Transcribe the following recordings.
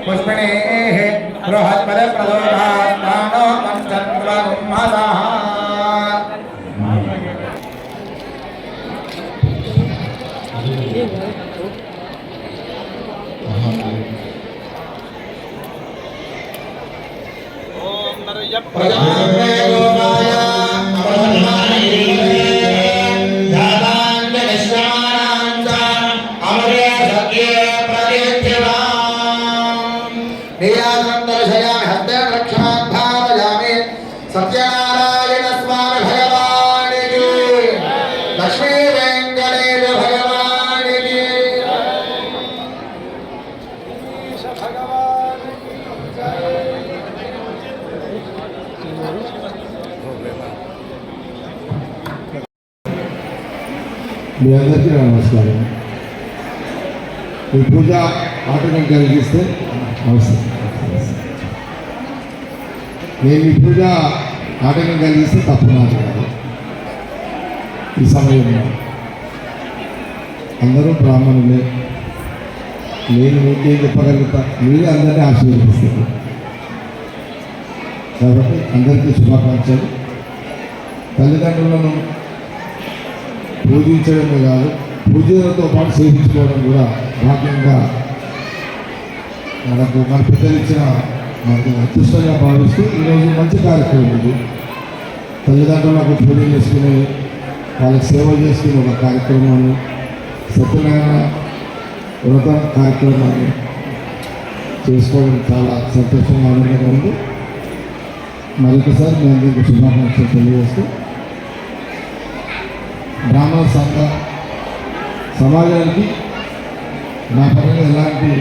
पुष्पिणेः बृहत्पदप्रदोषास्तानो पञ्चन्द्रगुम्मदः सत्यनारायण स्वामी भगवान की लक्ष्मी वेंकटेश भगवान की भगवान మీ అందరికీ నమస్కారం. ఈ పూజ ఆటంకం కలిగిస్తే అవసరం. నేను ఈ పూజ ఆటంకం కలిగిస్తే తప్పు నాకు కాదు. ఈ సమయంలో అందరూ బ్రాహ్మణులే, నేను మీకేం చెప్పగలుగుతా, మీరే అందరినీ ఆశీర్వదిస్తారు. కాబట్టి అందరికీ శుభాకాంక్షలు. తల్లిదండ్రులను పూజించడమే కాదు, పూజలతో పాటు సేవించుకోవడం కూడా భాగ్యంగా మన పెద్దలు ఇచ్చిన మనకు అదృష్టంగా భావిస్తూ ఈరోజు మంచి కార్యక్రమం ఇది. తల్లిదండ్రులకు పూజ చేసుకునే, వాళ్ళకి సేవ చేసుకునే ఒక కార్యక్రమాన్ని, సత్యనారాయణ వ్రత కార్యక్రమాన్ని చేసుకోవడం చాలా సంతోషంగా ఆనందంగా ఉంది. మరొకసారి మీ అందరికీ శుభాకాంక్షలు తెలియజేస్తూ, బ్రాహ్మణ సంఘ సమాజానికి నా పరంగా ఎలాంటి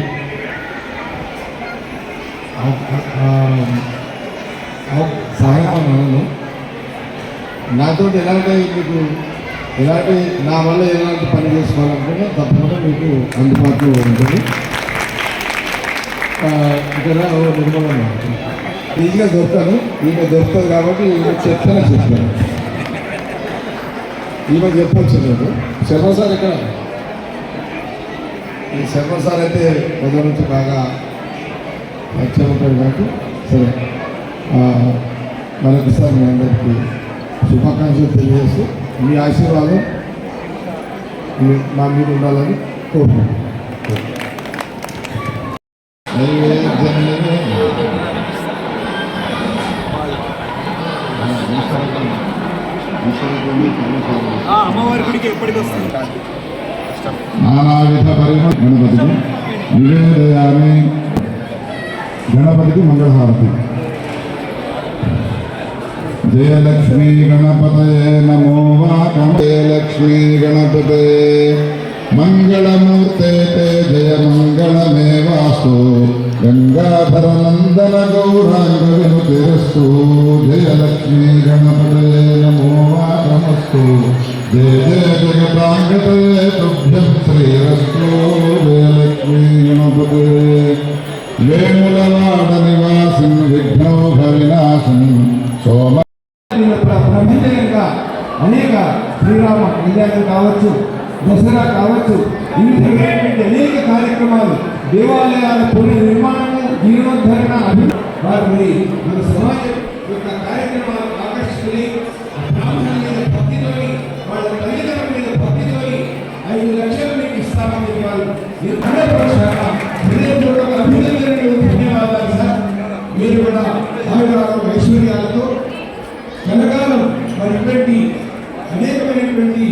సహాయం అనను. నాతో ఎలాంటి మీకు ఎలాంటి నా వల్ల ఎలాంటి పని చేసుకోవాలనుకుంటే తప్పకుండా మీకు అందుబాటులో ఉంటుంది. ఇక్కడ నిర్మూలన ఈజీగా దొరుకుతాను, ఈమె దొరుకుతుంది కాబట్టి ఈమె చెప్తానే చెప్తాను. ఈమె చెప్పొచ్చు లేదు. శర్మ సార్ ఇక్కడ, ఈ శర్మ సార్ అయితే మొదటి నుంచి బాగా మంచిగా ఉంటాడు కాబట్టి సరే. మరొకసారి మీ అందరికీ శుభాకాంక్షలు తెలియజేస్తూ, మీ ఆశీర్వాదం మా మీద ఉండాలని కోరుకుంటున్నాను. అమ్మవారి గుడికి ఎప్పటికి వస్తుంది? నానావిధ పరిమళ గణపతికి నివేదయామి. గణపతికి మంగళహారతి. జయలక్ష్మీ గణపతయే నమో వాకం. జయలక్ష్మీ గణపతయే మంగళమూర్తే జయ మంగళమేవాస్తు. గంగాధర నందన గౌరాంగ వినుతిరస్తు. జయలక్ష్మీ గణపతయే నమో వాకమస్తు. జయ జయ జగదాంగతయే తుభ్యం శ్రీరస్తు. జయలక్ష్మీ గణపతయే వేములవాడ నివాసిన్ విఘ్నోఘ వినాశన్ సోమ. ప్రపంచంగా అనేక శ్రీరామ కళ్యాణం కావచ్చు, దసరా కావచ్చు, ఈ విధంగా అనేక కార్యక్రమాలు, దేవాలయాల పునర్నిర్మాణము, జీర్ణోద్ధరణ వారి మన సమాజం యొక్క కార్యక్రమాలు ఆకర్షించుకుని బ్రాహ్మణుల మీద భక్తితోని, వాళ్ళ తల్లిదండ్రుల మీద భక్తితోని 5 లక్షలు మీకు ఇస్తామని వాళ్ళు హృదయపూర్వక అభినందనలు, ధన్యవాదాలు సార్. మీరు కూడా ఐశ్వర్యాలతో కనకాలం మరి అనేకమైనటువంటి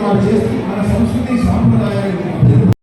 వారు చేస్తూ మన సంస్కృతి సాంప్రదాయాలు